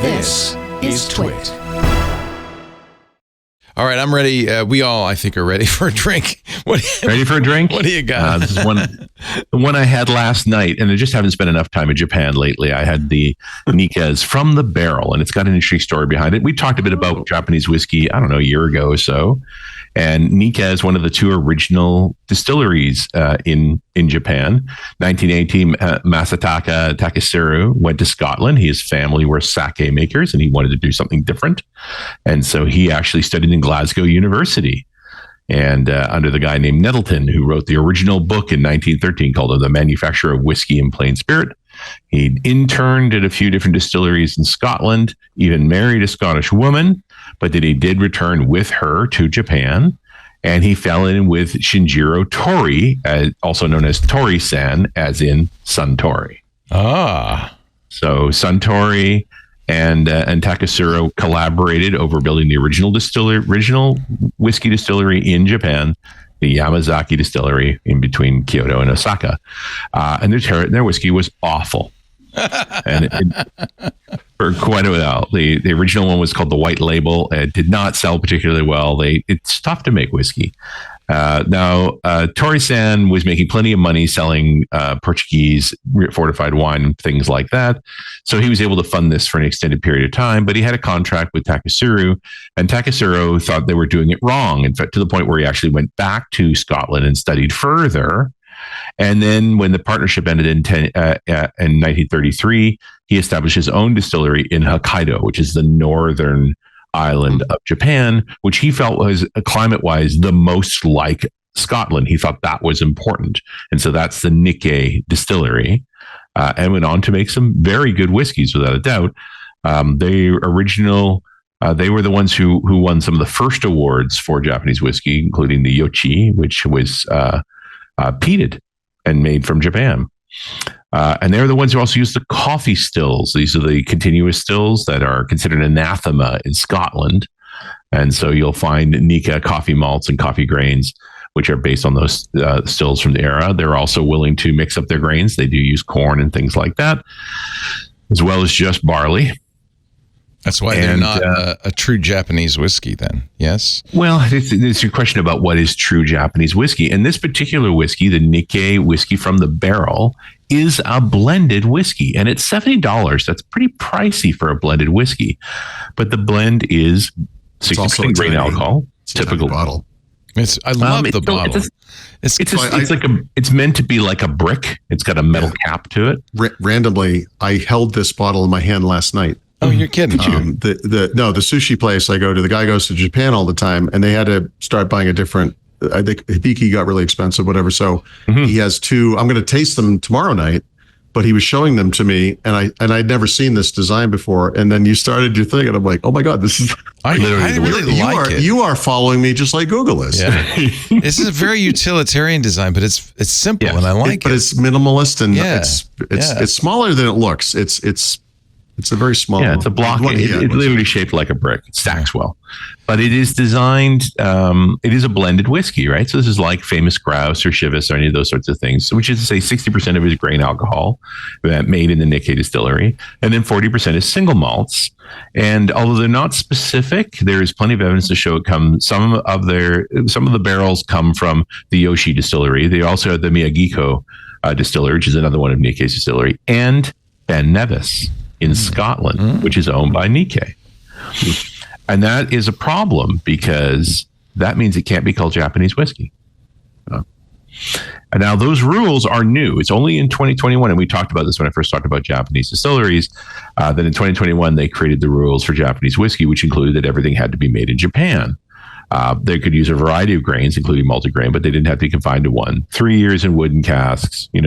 This is TWiT. All right, I'm ready. We all, I think, are ready for a drink. Ready for a drink? What do you got? This is the one I had last night, and I just haven't spent enough time in Japan lately. I had the Nikka's from the barrel, and it's got an interesting story behind it. We talked a bit about Japanese whiskey, I don't know, a year ago or so. And Nikka is one of the two original distilleries in Japan. 1918, Masataka Takesuru went to Scotland. His family were sake makers, and he wanted to do something different. And so he actually studied in Glasgow University, and under the guy named Nettleton, who wrote the original book in 1913 called The Manufacture of Whiskey and Plain Spirit. He interned at a few different distilleries in Scotland, even married a Scottish woman, but then he did return with her to Japan, and he fell in with Shinjiro Tori, also known as Tori-san, as in Suntory. Ah. So Suntory and Takesuru collaborated over building the original whiskey distillery in Japan, the Yamazaki Distillery in between Kyoto and Osaka. And their whiskey was awful. And for quite a while, the original one was called the White Label. It did not sell particularly well. It's tough to make whiskey. Now, Tori-san was making plenty of money selling Portuguese fortified wine and things like that. So he was able to fund this for an extended period of time, but he had a contract with Takesuru, and Takesuru thought they were doing it wrong. In fact, to the point where he actually went back to Scotland and studied further. And then when the partnership ended in 1933, he established his own distillery in Hokkaido, which is the northern island of Japan, which he felt was climate-wise the most like Scotland. He thought that was important. And so that's the Nikka Distillery, and went on to make some very good whiskeys without a doubt. They were the ones who won some of the first awards for Japanese whiskey, including the Yochi, which was peated and made from Japan. And they're the ones who also use the coffee stills. These are the continuous stills that are considered anathema in Scotland. And so you'll find Nikka coffee malts and coffee grains, which are based on those stills from the era. They're also willing to mix up their grains. They do use corn and things like that, as well as just barley. That's why they're not a true Japanese whiskey then, yes? Well, it's your question about what is true Japanese whiskey. And this particular whiskey, the Nikka Whiskey from the Barrel, is a blended whiskey. And it's $70. That's pretty pricey for a blended whiskey. But the blend is 60% grain alcohol. It's typical bottle. I love the bottle. It's meant to be like a brick. It's got a metal cap to it. Randomly, I held this bottle in my hand last night. Oh, you're kidding. The sushi place I go to, the guy goes to Japan all the time, and they had to start buying a different, I think Hibiki got really expensive, whatever. So he has two, I'm going to taste them tomorrow night, but he was showing them to me, and I'd never seen this design before. And then you started your thing, and I'm like, oh my God, this is I really like it. You are following me just like Google is. Yeah. This is a very utilitarian design, but it's simple, and I like it. But it's minimalist, and it's smaller than it looks. It's a very small. Yeah, it's a block. It's literally shaped like a brick. It stacks well. But it is designed, it is a blended whiskey, right? So this is like Famous Grouse or Chivas or any of those sorts of things, so which is to say 60% of it is grain alcohol made in the Nikka Distillery. And then 40% is single malts. And although they're not specific, there is plenty of evidence to show some of the barrels come from the Yoshi Distillery. They also have the Miyagiko Distillery, which is another one of Nikka's distillery, and Ben Nevis in Scotland, which is owned by Nikka. And that is a problem because that means it can't be called Japanese whiskey. And now those rules are new. It's only in 2021, and we talked about this when I first talked about Japanese distilleries, that in 2021 they created the rules for Japanese whiskey, which included that everything had to be made in Japan. They could use a variety of grains, including multigrain, but they didn't have to be confined to one. 3 years in wooden casks, but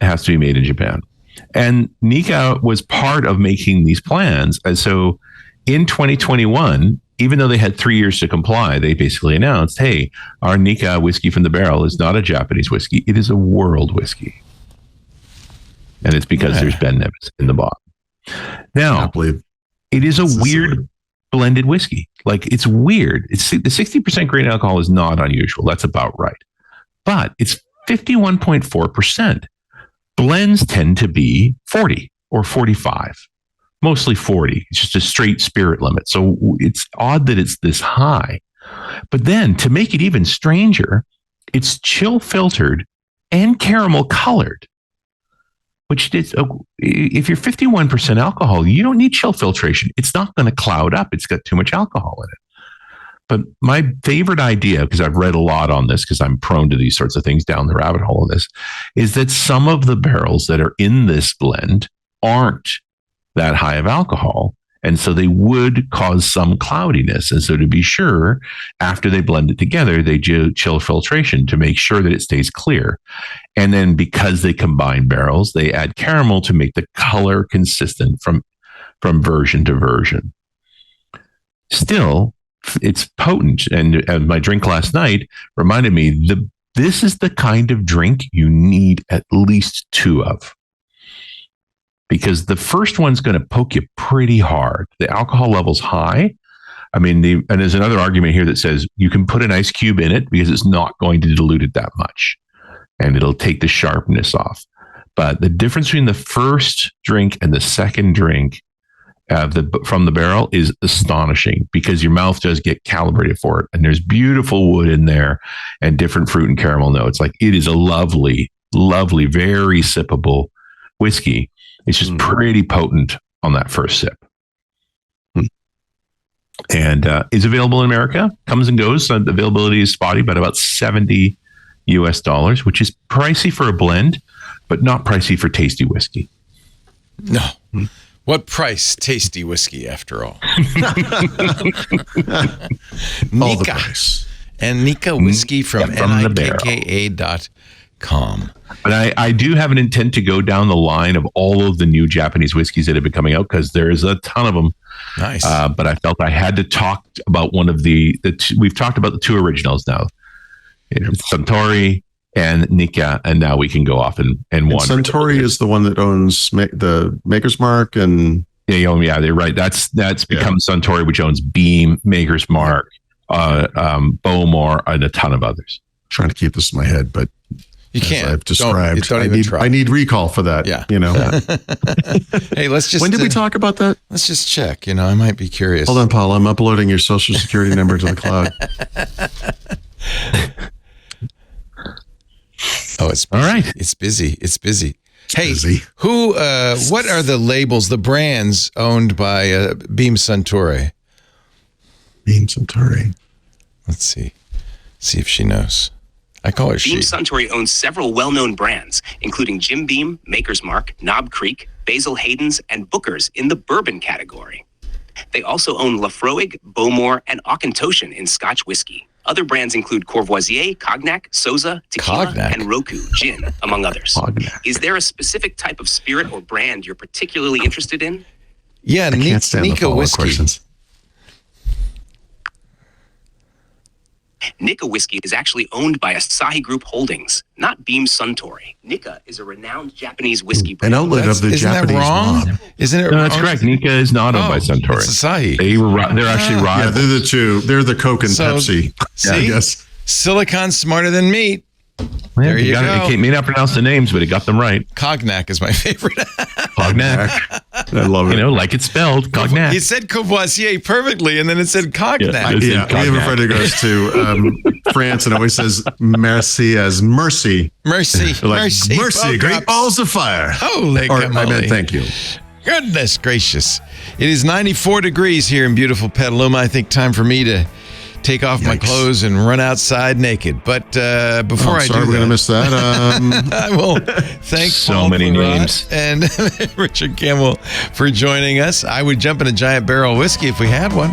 it has to be made in Japan. And Nikka was part of making these plans. And so in 2021, even though they had 3 years to comply, they basically announced, hey, our Nikka Whiskey from the Barrel is not a Japanese whiskey. It is a world whiskey. And it's because there's Ben Nevis in the bottom. Now, it is a weird blended whiskey. Like, it's weird. The 60% grain alcohol is not unusual. That's about right. But it's 51.4%. Blends tend to be 40 or 45, mostly 40. It's just a straight spirit limit. So it's odd that it's this high. But then to make it even stranger, it's chill filtered and caramel colored, which is, if you're 51% alcohol, you don't need chill filtration. It's not going to cloud up. It's got too much alcohol in it. But my favorite idea, because I've read a lot on this, because I'm prone to these sorts of things down the rabbit hole of this, is that some of the barrels that are in this blend aren't that high of alcohol. And so they would cause some cloudiness. And so to be sure, after they blend it together, they do chill filtration to make sure that it stays clear. And then because they combine barrels, they add caramel to make the color consistent from version to version. Still, it's potent. And my drink last night reminded me this is the kind of drink you need at least 2 of. Because the first one's going to poke you pretty hard. The alcohol level's high. I mean, and there's another argument here that says you can put an ice cube in it because it's not going to dilute it that much, and it'll take the sharpness off. But the difference between the first drink and the second drink from the barrel is astonishing, because your mouth does get calibrated for it, and there's beautiful wood in there and different fruit and caramel notes. Like, it is a lovely, lovely, very sippable whiskey. It's just pretty potent on that first sip. And is available in America, comes and goes. The availability is spotty, but about $70 US, which is pricey for a blend, but not pricey for tasty whiskey. No. What price tasty whiskey, after all? Nikka. And Nikka Whisky from nikka.com. But I do have an intent to go down the line of all of the new Japanese whiskeys that have been coming out, because there's a ton of them. Nice. But I felt I had to talk about one of the we've talked about the 2 originals now. Suntory and Nikka, and now we can go off and wander. Suntory is the one that owns the Maker's Mark and... Yeah, they're right. That's become Suntory, which owns Beam, Maker's Mark, Bowmore, and a ton of others. I'm trying to keep this in my head, but... You can't. I've described. Don't even try. I need recall for that. Yeah. Hey, let's just. When did we talk about that? Let's just check. I might be curious. Hold on, Paul. I'm uploading your social security number to the cloud. Oh, it's busy. All right. It's busy. Hey, busy. who? What are the labels, the brands owned by Beam Suntory? Beam Suntory. Let's see. See if she knows. I call her Beam she. Suntory owns several well-known brands, including Jim Beam, Maker's Mark, Knob Creek, Basil Hayden's, and Booker's in the bourbon category. They also own Lafroig, Bowmore, and Auchentoshan in Scotch whiskey. Other brands include Courvoisier, Cognac, Sosa, Tequila, and Roku, gin, among others. Cognac. Is there a specific type of spirit or brand you're particularly interested in? Yeah, I can't stand the Nikka follow-up Whisky. questions. Nikka Whisky is actually owned by Asahi Group Holdings, not Beam Suntory. Nikka is a renowned Japanese whiskey An brand. outlet of the Isn't Japanese that wrong? mob. Isn't it? No, that's correct. Nikka is not owned by Suntory. It's Asahi. They're actually Yeah, rivals. they're the 2. They're the Coke and So, Pepsi. see? I guess. Silicon's smarter than meat. There you go. It may not pronounce the names, but it got them right. Cognac is my favorite. Cognac. I love it. Like it's spelled. Cognac. He said Courvoisier perfectly, and then it said Cognac. Yeah. Yeah, we have a friend who goes to France and always says merci as mercy. Mercy. They're like, mercy, great balls of fire. Holy Or I camole. meant thank you. Goodness gracious. It is 94 degrees here in beautiful Petaluma. I think time for me to take off my clothes and run outside naked. But before I do we're going to miss that. I will thank So Paul many Perrott names. and Richard Campbell for joining us. I would jump in a giant barrel of whiskey if we had one.